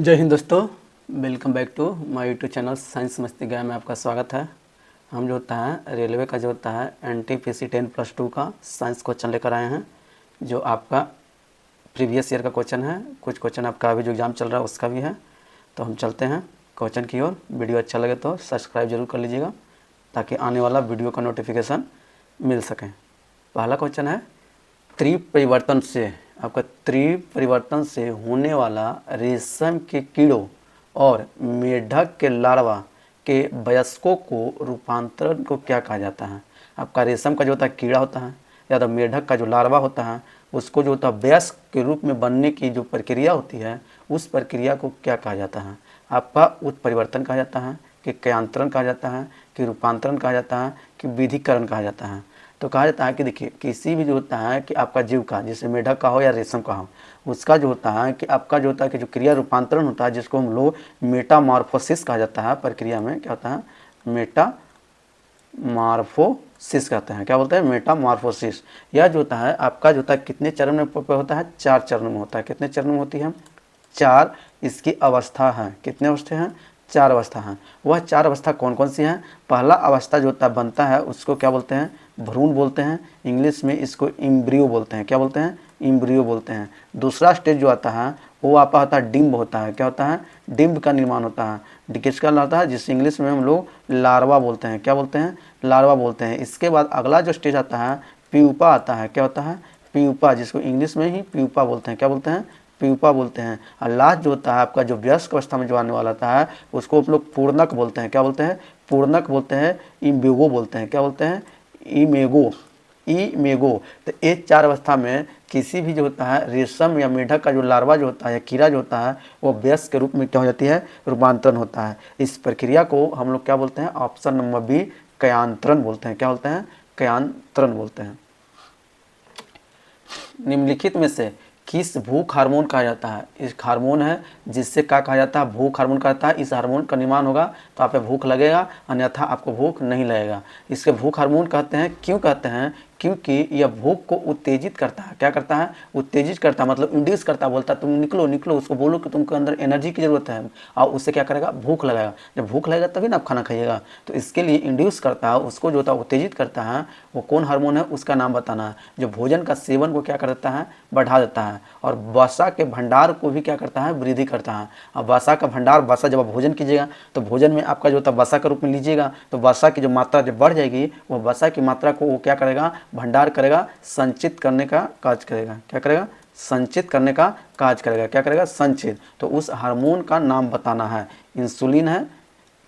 जय हिंद दोस्तों, welcome back to my YouTube channel Science Masti गया में आपका स्वागत है। हम जो होता है रेलवे का जो होता है NTPC 10+2 का साइंस क्वेश्चन लेकर आए हैं, जो आपका प्रीवियस ईयर का क्वेश्चन है। कुछ क्वेश्चन आपका अभी जो एग्ज़ाम चल रहा है उसका भी है। तो हम चलते हैं क्वेश्चन की ओर। वीडियो अच्छा लगे तो सब्सक्राइब जरूर कर लीजिएगा ताकि आने वाला वीडियो का नोटिफिकेशन मिल सके। पहला क्वेश्चन है, त्रिपरिवर्तन से आपका त्रिपरिवर्तन से होने वाला रेशम के कीड़ों और मेढक के लार्वा के वयस्कों को रूपांतरण को क्या कहा जाता है। आपका रेशम का जो होता है कीड़ा होता है या तो मेढक का जो लार्वा होता है उसको जो होता है वयस्क के रूप में बनने की जो प्रक्रिया होती है उस प्रक्रिया को क्या कहा जाता है। आपका उत्परिवर्तन कहा जाता है कि कयांतरण कहा जाता है कि रूपांतरण कहा जाता है कि विधिकरण कहा जाता है। तो कहा जाता है कि देखिए किसी भी जो होता है कि आपका जीव का जैसे मेढक का हो या रेशम का हो उसका जो होता है कि आपका जो होता है कि जो क्रिया रूपांतरण होता है जिसको हम लोग मेटामॉर्फोसिस कहा जाता है। प्रक्रिया में क्या होता है, मेटामॉर्फोसिस कहते हैं। क्या बोलते हैं, मेटामॉर्फोसिस। यह जो होता है आपका जो होता है कितने चरण में होता है, 4 चरण में होता है। कितने चरण में होती है, 4 इसकी अवस्था है। कितने अवस्था हैं, 4 अवस्था हैं। वह 4 अवस्था कौन कौन सी हैं। पहला अवस्था जो होता है बनता है उसको क्या बोलते हैं, भ्रूण बोलते हैं। इंग्लिश में इसको इम्ब्रियो बोलते हैं। क्या बोलते हैं, इम्ब्रियो बोलते हैं। दूसरा स्टेज जो आता है वो आपका होता है डिम्ब होता है। क्या होता है, डिम्ब का निर्माण होता है। किसका होता है, जिस इंग्लिश में हम लोग लार्वा बोलते हैं। क्या बोलते हैं, लार्वा बोलते हैं। इसके बाद अगला जो स्टेज आता है प्यूपा आता है। क्या होता है, प्यूपा, जिसको इंग्लिश में ही प्यूपा बोलते हैं। क्या बोलते हैं, प्यूपा बोलते हैं। और लास्ट जो होता है आपका जो वयस्क अवस्था में जो आने वाला होता है उसको हम लोग पूर्णक बोलते हैं। क्या बोलते हैं, पूर्णक बोलते हैं, इमेगो बोलते हैं। क्या बोलते हैं, इमेगो, इमेगो। तो ये 4 अवस्था में किसी भी जो होता है रेशम या मेढक का जो लार्वा जो होता है या कीड़ा जो होता है वो वयस्क के रूप में क्या हो जाती है, रूपांतरण होता है। इस प्रक्रिया को हम लोग क्या बोलते हैं, ऑप्शन नंबर बी, कयांतरण बोलते हैं। क्या बोलते हैं, कयांतरण बोलते हैं। निम्नलिखित में से किस भूख हार्मोन कहा जाता है। इस हार्मोन है जिससे क्या कहा जाता है, भूख हार्मोन कहा जाता है। इस हार्मोन का निर्माण होगा तो आप पे भूख लगेगा, अन्यथा आपको भूख नहीं लगेगा। इसके भूख हार्मोन कहते हैं। क्यों कहते हैं, क्योंकि यह भूख को उत्तेजित करता है। क्या करता है, उत्तेजित करता है, मतलब इंड्यूस करता है। बोलता है तुम निकलो निकलो, उसको बोलो कि तुमको अंदर एनर्जी की जरूरत है और उससे क्या करेगा, भूख लगाएगा। जब भूख लगेगा तभी ना आप खाना खाइएगा। तो इसके लिए इंड्यूस करता है, उसको जो होता है उत्तेजित करता है। वो कौन हार्मोन है उसका नाम बताना है, जो भोजन का सेवन को क्या कर देता है, बढ़ा देता है। और वसा के भंडार को भी क्या करता है, वृद्धि करता है। अब वसा का भंडार, वसा जब आप भोजन कीजिएगा तो भोजन में आपका जो होता है वसा के रूप में लीजिएगा तो वसा की जो मात्रा जब बढ़ जाएगी वो वसा की मात्रा को वो क्या करेगा, भंडार करेगा, संचित करने का कार्य करेगा। क्या करेगा, संचित करने का कार्य करेगा। क्या करेगा, संचित। तो उस हार्मोन का नाम बताना है। इंसुलिन है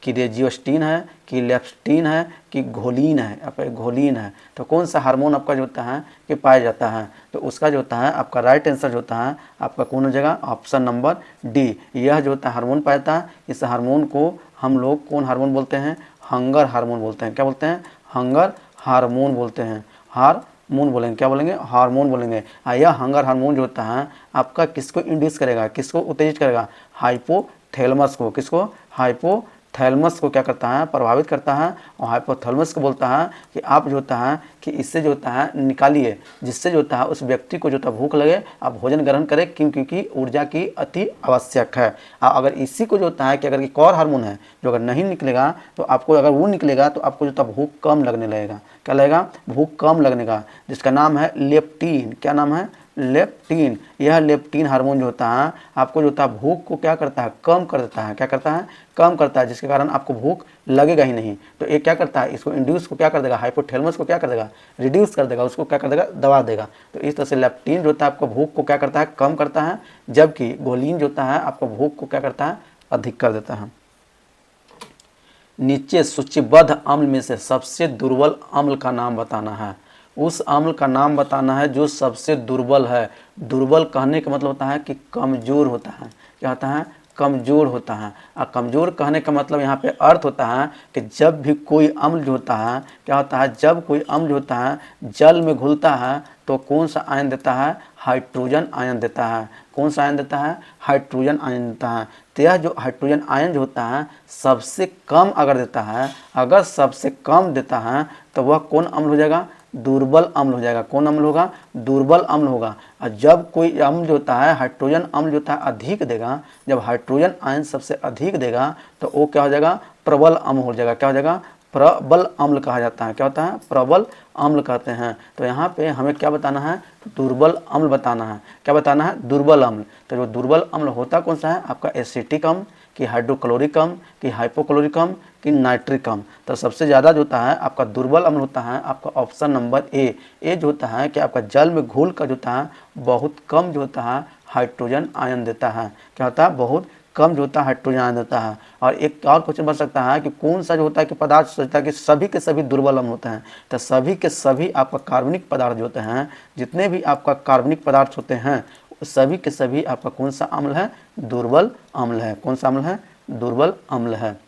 कि रेजियोस्टिन है कि लेप्टिन है कि घोलिन है, आपका घोलिन है। तो कौन सा हार्मोन आपका जो होता है कि पाया जाता है। तो उसका जो होता है आपका राइट आंसर जो होता है आपका कौन हो जाएगा, ऑप्शन नंबर डी। यह जो होता है हार्मोन पाया जाता है। इस हार्मोन को हम लोग कौन हार्मोन बोलते हैं, हंगर हार्मोन बोलते हैं। क्या बोलते हैं, हंगर हार्मोन बोलते हैं। हार्मोन बोलेंगे, क्या बोलेंगे, हार्मोन बोलेंगे। यह हंगर हार्मोन जो होता है आपका किसको इंड्यूस करेगा, किसको उत्तेजित करेगा, हाइपोथैलेमस को। किसको, हाइपोथैलेमस को क्या करता है, प्रभावित करता है। और हाइपोथैलेमस को बोलता है कि आप जो होता है कि इससे जो होता है निकालिए, जिससे जो होता है उस व्यक्ति को जो होता है भूख लगे, आप भोजन ग्रहण करें। क्योंकि ऊर्जा की अति आवश्यक है। अगर इसी को जो होता है कि अगर एक और हार्मोन है जो अगर नहीं निकलेगा तो आपको, अगर वो निकलेगा तो आपको जो होता है भूख कम लगने लगेगा। क्या लगेगा, भूख कम लगने का, जिसका नाम है लेप्टिन। क्या नाम है, लेप्टिन। यह लेप्टिन हार्मोन जो होता है आपको जो होता है भूख को क्या करता है, कम कर देता है। क्या करता है, कम करता है, जिसके कारण आपको भूख लगेगा ही नहीं। तो ये क्या करता है, इसको इंड्यूस को क्या कर देगा, हाइपोथैलेमस को क्या कर देगा, रिड्यूस कर देगा, उसको क्या कर देगा, दबा देगा। तो इस तरह से लेप्टिन जो होता है आपको भूख को क्या करता है, कम करता है, जबकि घोलिन जो होता है आपको भूख को क्या करता है, अधिक कर देता है। नीचे सूचीबद्ध अम्ल में से सबसे दुर्बल अम्ल का नाम बताना है। उस अम्ल का नाम बताना है जो सबसे दुर्बल है। दुर्बल कहने का मतलब होता है कि कमज़ोर होता है। क्या होता है, कमज़ोर होता है। और कमज़ोर कहने का मतलब यहाँ पे अर्थ होता है कि जब भी कोई अम्ल जो होता है, क्या होता है, जब कोई अम्ल जो होता है जल में घुलता है तो कौन सा आयन देता है, हाइड्रोजन आयन देता है। कौन सा आयन देता है, हाइड्रोजन आयन देता है। तो यह जो हाइड्रोजन आयन जो होता है सबसे कम अगर देता है, अगर सबसे कम देता है तो वह कौन अम्ल हो जाएगा, दुर्बल अम्ल हो जाएगा। कौन अम्ल होगा? दुर्बल अम्ल होगा। और जब कोई अम्ल जो होता है, हाइड्रोजन अम्ल जो होता है अधिक देगा, जब हाइड्रोजन आयन सबसे अधिक देगा तो वो क्या हो जाएगा? प्रबल अम्ल हो जाएगा। क्या हो जाएगा? प्रबल अम्ल कहा जाता है। क्या होता है? प्रबल अम्ल कहते हैं। तो यहाँ पे हमें क्या बताना है? दुर्बल अम्ल बताना है। क्या बताना है? दुर्बल अम्ल। तो जो दुर्बल अम्ल होता कौन सा है? आपका एसिटिक अम्ल कि हाइड्रोक्लोरिक अम्ल कि हाइपोक्लोरिक अम्ल कि नाइट्रिक अम्ल। तो सबसे ज़्यादा जो होता है आपका दुर्बल अम्ल होता है आपका ऑप्शन नंबर ए जो होता है कि आपका जल में घुल कर जो होता है बहुत कम जो होता है हाइड्रोजन आयन देता है। क्या होता है? बहुत कम जो होता है हाइड्रोजन आयन देता है। और एक और क्वेश्चन बन सकता है कि कौन सा जो होता है कि पदार्थ सोचता है कि सभी के सभी दुर्बल अम्ल होते हैं। तो सभी के सभी आपका कार्बनिक पदार्थ जो होते हैं, जितने भी आपका कार्बनिक पदार्थ होते हैं सभी के सभी आपका कौन सा अम्ल है? दुर्बल अम्ल है। कौन सा अम्ल है? दुर्बल अम्ल है।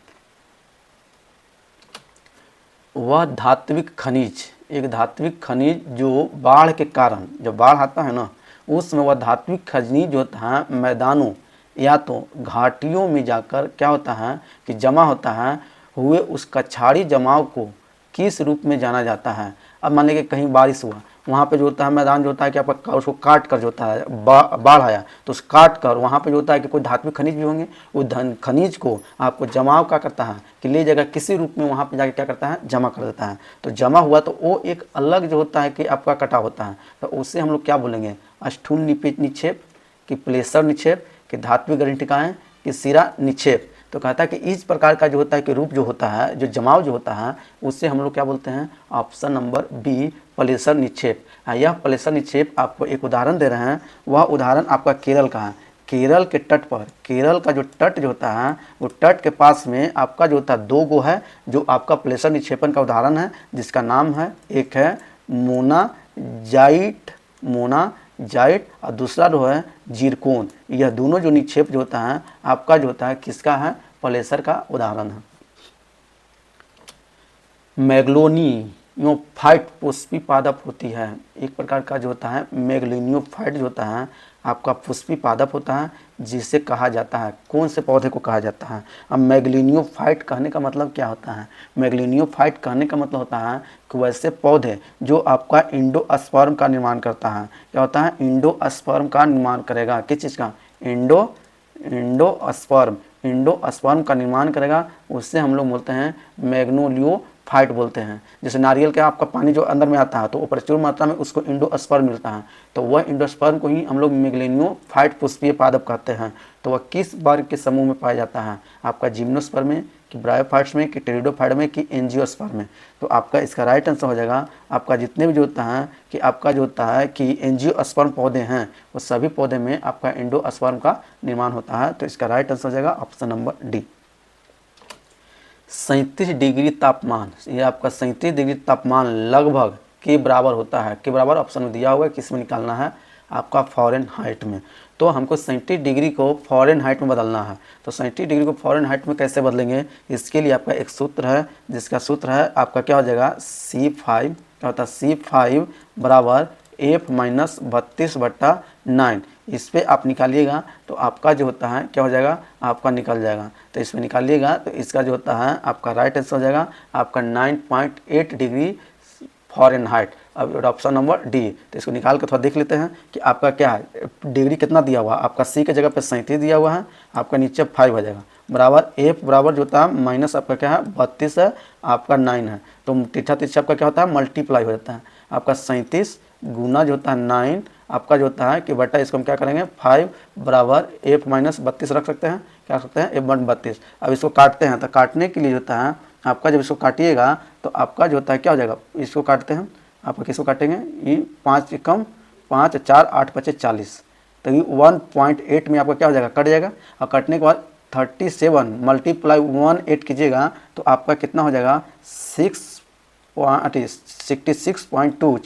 वह धात्विक खनिज, एक धात्विक खनिज जो बाढ़ के कारण, जब बाढ़ आता है ना उसमें वह धात्विक खनिज जो होता है मैदानों या तो घाटियों में जाकर क्या होता है कि जमा होता है, हुए उस कछाड़ी जमाव को किस रूप में जाना जाता है? अब मान लीजिए कहीं बारिश हुआ, वहाँ पे जो होता है मैदान जो होता है कि आपका उसको काट कर जो होता है बाढ़ आया तो उस काट कर वहाँ पे जो होता है कि कोई धात्विक खनिज भी होंगे, उस खनिज को आपको जमाव क्या करता है कि ले जाएगा किसी रूप में, वहाँ पे जाके क्या करता है? जमा कर देता है। तो जमा हुआ तो वो एक अलग जो होता है कि आपका कटा होता है, तो उससे हम लोग क्या बोलेंगे? स्थूल निक्षेप कि प्लेसर निक्षेप कि धात्विक गणितिकाएँ कि सिरा निक्षेप। तो कहता है कि इस प्रकार का जो होता है कि रूप जो होता है, जो जमाव जो होता है उससे हम लोग क्या बोलते हैं? Option number B प्लेसर निक्षेप। यह प्लेसर निक्षेप आपको एक उदाहरण दे रहे हैं, वह उदाहरण आपका केरल का है। केरल के तट पर, केरल का जो तट जो होता है वो तट के पास में आपका जो होता है दो गो है जो आपका प्लेसर निक्षेपण का उदाहरण है, जिसका नाम है, एक है मोनाजाइट और दूसरा जो है जिरकोन। यह दोनों जो निक्षेप जो होता है आपका जो होता है किसका है? प्लेसर का उदाहरण है। मैग्नीलियोफाइट पुष्पी पादप होती है। एक प्रकार का जो होता है मैग्नीलियोफाइट जो होता है आपका पुष्पी पादप होता है, जिसे कहा जाता है, कौन से पौधे को कहा जाता है? अब मैग्नीलियोफाइट कहने का मतलब क्या होता है? मैग्नीलियोफाइट कहने का मतलब होता है कि वैसे पौधे जो आपका इंडोस्पर्म का निर्माण करता है। क्या होता है? इंडोस्पर्म का निर्माण करेगा। किस चीज़ का? इंडोस्पर्म का निर्माण करेगा, उससे हम लोग बोलते हैं मैग्नोलियोफाइट बोलते हैं। जैसे नारियल के आपका पानी जो अंदर में आता है तो वो प्रचुर मात्रा में उसको इंडोस्पर्म मिलता है, तो वह इंडोस्पर्म को ही हम लोग मैग्नीलियोफाइट पुष्पीय पादप कहते हैं। तो वह किस वर्ग के समूह में पाया जाता है? आपका जिम्नोस्पर्म में कि ब्रायोफाइट्स में कि टेरिडोफाइट में कि एंजियोस्पर्म में? तो आपका इसका राइट आंसर हो जाएगा आपका जितने भी जो होता है कि आपका जो होता है कि एंजियोस्पर्म पौधे हैं वो सभी पौधे में आपका इंडोस्पर्म का निर्माण होता है। तो इसका राइट आंसर हो जाएगा ऑप्शन नंबर डी। 37 डिग्री तापमान, ये आपका 37 डिग्री तापमान लगभग के बराबर होता है। के बराबर ऑप्शन में दिया हुआ है, किस में निकालना है? आपका फ़ारेनहाइट में। तो हमको 37 डिग्री को फ़ारेनहाइट में बदलना है। तो 37 डिग्री को फ़ारेनहाइट में कैसे बदलेंगे? इसके लिए आपका एक सूत्र है, जिसका सूत्र है आपका क्या हो जाएगा? C5, क्या होता है? C5 बराबर F-32/9। इस पर आप निकालिएगा तो आपका जो होता है क्या हो जाएगा? आपका निकल जाएगा। तो इसमें निकालिएगा तो इसका जो होता है आपका राइट आंसर हो जाएगा आपका 9.8 डिग्री फ़ारेनहाइट। अब ऑप्शन नंबर डी। तो इसको निकाल कर थोड़ा देख लेते हैं कि आपका क्या है, डिग्री कितना दिया हुआ है। आपका सी के जगह पे 37 दिया हुआ है, आपका नीचे 5 हो जाएगा बराबर एफ बराबर जो होता है माइनस आपका क्या है 32 है, आपका 9 है। तो तिरछा तिरछा आपका क्या होता है? मल्टीप्लाई हो जाता है। आपका 37 गुना जो होता है 9 आपका जो होता है कि बटा इसको हम क्या करेंगे 5 बराबर एफ माइनस 32 रख सकते हैं। क्या रख सकते हैं? एफ बन 32। अब इसको काटते हैं तो काटने के लिए होता है आपका जब इसको काटिएगा तो आपका जो होता है क्या हो जाएगा? इसको काटते हैं, आपका किसको काटेंगे? ये 5 कम 5 4 8 5 40, तो ये 1.8 में आपका क्या हो जाएगा? कट जाएगा। और कटने के बाद 37 मल्टीप्लाई 18 कीजिएगा तो आपका कितना हो जाएगा? 66.2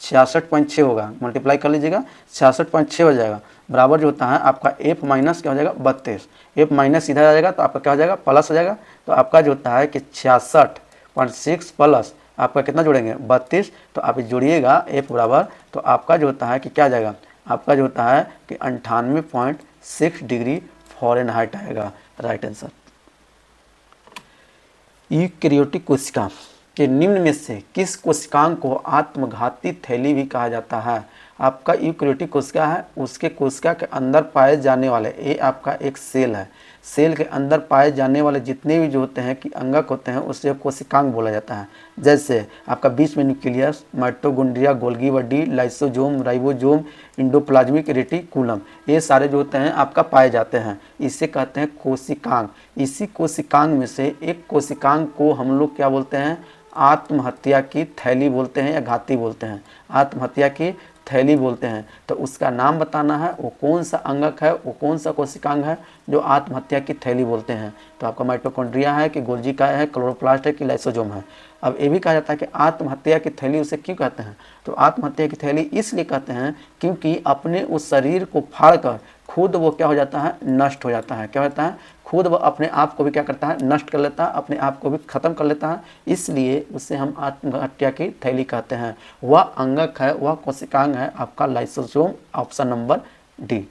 66.6 होगा। मल्टीप्लाई कर लीजिएगा 66.6 हो जाएगा बराबर जो होता है आपका एफ माइनस क्या हो जाएगा 32। एफ माइनस इधर आ जाएगा तो आपका क्या हो जाएगा? प्लस हो जाएगा। तो आपका जो होता है कि 66.6 प्लस आपका कितना जोड़ेंगे 32, तो आप जोड़िएगा एफ बराबर, तो आपका जो होता है कि क्या आ जाएगा? आपका जो होता है कि 98.6 डिग्री फ़ारेनहाइट आएगा राइट आंसर। यूकैरियोटिक कोशिका, कि निम्न में से किस कोशिकांग को आत्मघाती थैली भी कहा जाता है। आपका यूकेरियोटिक कोशिका है, उसके कोशिका के अंदर पाए जाने वाले, ये आपका एक सेल है, सेल के अंदर पाए जाने वाले जितने भी जो होते हैं कि अंगक होते हैं उससे कोशिकांग बोला जाता है। जैसे आपका बीच में nucleus, mitochondria, Golgi body, lysosome, ribosome, endoplasmic reticulum, ये सारे जो होते हैं आपका पाए जाते हैं, इसे कहते हैं कोशिकांग। इसी कोशिकांग में से एक कोशिकांग को हम लोग क्या बोलते हैं, आत्महत्या की थैली बोलते हैं या घाती बोलते हैं, आत्महत्या की थैली बोलते हैं। तो उसका नाम बताना है, वो कौन सा अंगक है, वो कौन सा कोशिकांग है जो आत्महत्या की थैली बोलते हैं। तो आपका माइटोकॉन्ड्रिया है कि गोल्गी का है, क्लोरोप्लास्ट है कि लाइसोसोम है। अब ये भी कहा जाता है कि आत्महत्या की थैली उसे क्यों कहते हैं, तो आत्महत्या की थैली इसलिए कहते हैं क्योंकि अपने उस शरीर को फाड़कर खुद वो क्या हो जाता है, नष्ट हो जाता है। क्या होता है, खुद वह अपने आप को भी क्या करता है, नष्ट कर लेता है, अपने आप को भी खत्म कर लेता है, इसलिए उसे हम आत्महत्या की थैली कहते हैं। वह अंगक है, वह कोशिकांग है आपका लाइसोसोम, ऑप्शन नंबर डी।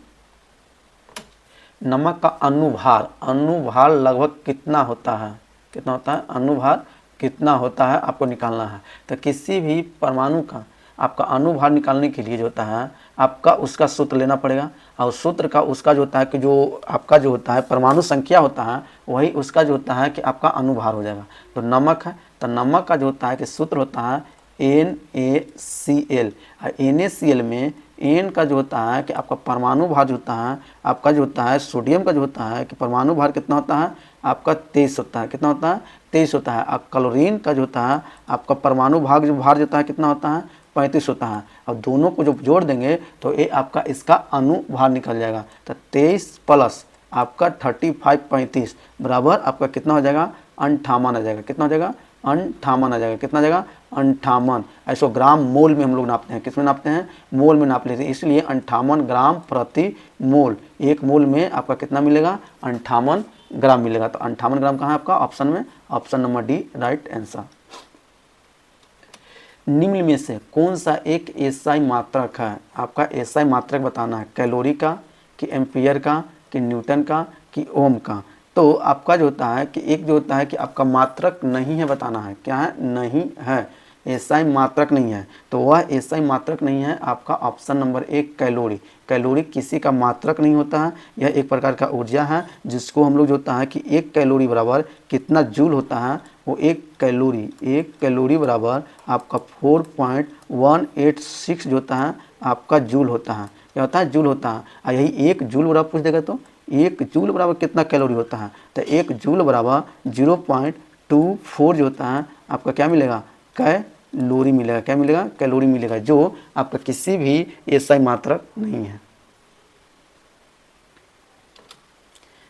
नमक का अनुभार, अनुभार लगभग कितना होता है, कितना होता है, अनुभार कितना होता है आपको निकालना है। तो किसी भी परमाणु का आपका अनुभार निकालने के लिए जो होता है आपका उसका सूत्र लेना पड़ेगा, और सूत्र का उसका जो होता है कि जो आपका जो होता है परमाणु संख्या होता है वही उसका जो होता है कि आपका अनुभार हो जाएगा। तो नमक है, तो नमक का जो होता है कि सूत्र होता है NaCl, और NaCl में एन का जो होता है कि आपका परमाणु भार जो होता है आपका जो होता है सोडियम का जो होता है कि परमाणु भार कितना होता है आपका 23 होता है, कितना होता है 23 होता है। और क्लोरीन का जो होता है आपका परमाणु भाग जो भार होता है कितना होता है 35 होता है। अब दोनों को जब जोड़ देंगे तो ये आपका इसका अनुभार निकल जाएगा। तो 23 प्लस आपका 35 35 बराबर आपका कितना हो जाएगा 58 आ जाएगा, कितना हो जाएगा 58 आ जाएगा, कितना आ जाएगा 58। ऐसो ग्राम मोल में हम लोग नापते हैं, किस में नापते हैं, मोल में नाप लेते हैं, इसलिए 58 ग्राम प्रति मोल। एक मोल में आपका कितना मिलेगा 58 ग्राम मिलेगा। तो 58 ग्राम कहाँ है आपका ऑप्शन में, option number D right answer. निम्न में से कौन सा एक एसआई मात्रक है, आपका एसआई मात्रक बताना है, कैलोरी का कि एम्पियर का कि न्यूटन का कि ओम का। तो आपका जो होता है कि एक जो होता है कि आपका मात्रक नहीं है बताना है, क्या है, नहीं है, एसआई मात्रक नहीं है। तो वह एसआई मात्रक नहीं है आपका ऑप्शन नंबर एक कैलोरी। कैलोरी किसी का मात्रक नहीं होता है, यह एक प्रकार का ऊर्जा है जिसको हम लोग जो होता है कि एक कैलोरी बराबर कितना जूल होता है, वो एक कैलोरी बराबर आपका 4.186 जो होता है आपका जूल होता है। क्या होता है, जूल होता है। और यही एक जूल बराबर पूछ देगा तो एक जूल बराबर कितना कैलोरी होता है, तो एक जूल बराबर 0.24 जो होता है आपका क्या मिलेगा, कैलोरी मिलेगा। क्या मिलेगा, कैलोरी मिलेगा, जो आपका किसी भी एसआई मात्रक नहीं है।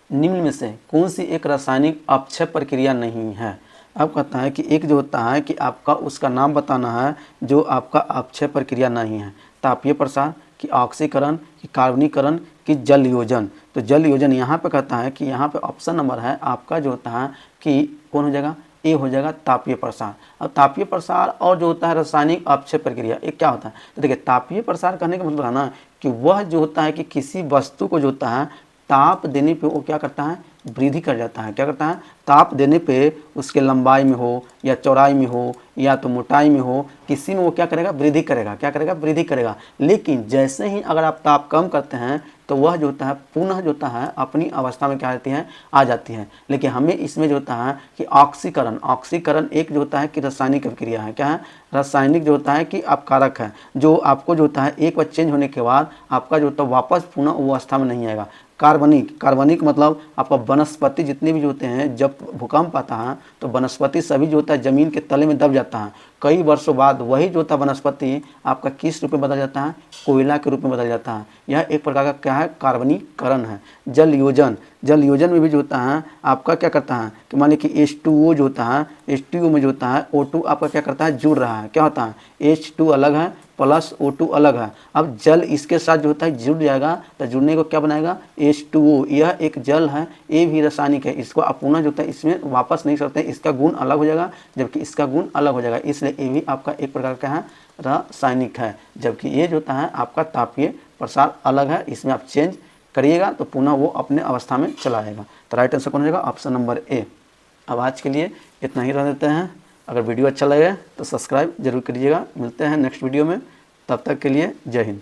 निम्न में से कौन सी एक रासायनिक अपक्षय प्रक्रिया नहीं है। अब कहता है कि एक जो होता है कि आपका उसका नाम बताना है जो आपका अपक्षय प्रक्रिया नहीं है, तापीय प्रसार कि ऑक्सीकरण कि कार्बनीकरण कि जल योजन। तो जल योजन यहाँ पे कहता है कि यहाँ पे ऑप्शन नंबर है आपका जो होता है कि कौन हो जाएगा, ए हो जाएगा तापीय प्रसार। अब तापीय प्रसार और जो होता है रासायनिक अपक्षय प्रक्रिया एक क्या होता है, तो देखिए तापीय प्रसार करने का मतलब है ना कि वह जो होता है कि किसी वस्तु को जो होता है ताप देने पे वो क्या करता है, वृद्धि कर जाता है। क्या करता है, ताप देने पे उसके लंबाई में हो या चौड़ाई में हो या तो मोटाई में हो, किसी में वो क्या करेगा, वृद्धि करेगा। क्या करेगा, वृद्धि करेगा। लेकिन जैसे ही अगर आप ताप कम करते हैं तो वह जो होता है पुनः जो होता है अपनी अवस्था में क्या रहती है, आ जाती है। लेकिन हमें इसमें जो होता है कि ऑक्सीकरण, ऑक्सीकरण एक जो होता है कि रासायनिक प्रक्रिया है। क्या है, रासायनिक जो होता है कि अपकारक है, जो आपको जो होता है एक बार चेंज होने के बाद आपका जो होता है वापस पुनः वो अवस्था में नहीं आएगा। कार्बनिक, कार्बनिक मतलब आपका वनस्पति जितने भी जो होते हैं जब भूकंप आता है तो वनस्पति सभी जो होता है ज़मीन के तले में दब जाता है। कई वर्षों बाद वही जो होता है वनस्पति आपका किस रूप में बदल जाता है, कोयला के रूप में बदल जाता है। यह एक प्रकार का क्या है, कार्बनीकरण है। जल योजन, जल योजन में भी जो होता है आपका क्या करता है कि मान लीजिए कि H2O जो होता है, H2O में जो होता है O2 आपका क्या करता है, जुड़ रहा है। क्या होता है, H2 अलग है प्लस O2 अलग है। अब जल इसके साथ जो होता है जुड़ जाएगा तो जुड़ने को क्या बनाएगा, H2O। यह एक जल है, ये भी रासायनिक है, इसको आप पुनः जो होता है इसमें वापस नहीं करते, इसका गुण अलग हो जाएगा जबकि इसका गुण अलग हो जाएगा, इसलिए ये भी आपका एक प्रकार का है रासायनिक है। जबकि ये जो होता है आपका तापीय प्रसार अलग है, इसमें आप चेंज करिएगा तो पुनः वो अपने अवस्था में चला आएगा। तो राइट आंसर कौन हो जाएगा, ऑप्शन नंबर ए। अब आज के लिए इतना ही रह देते हैं। अगर वीडियो अच्छा लगे तो सब्सक्राइब जरूर करिएगा। मिलते हैं नेक्स्ट वीडियो में, तब तक के लिए जय हिंद।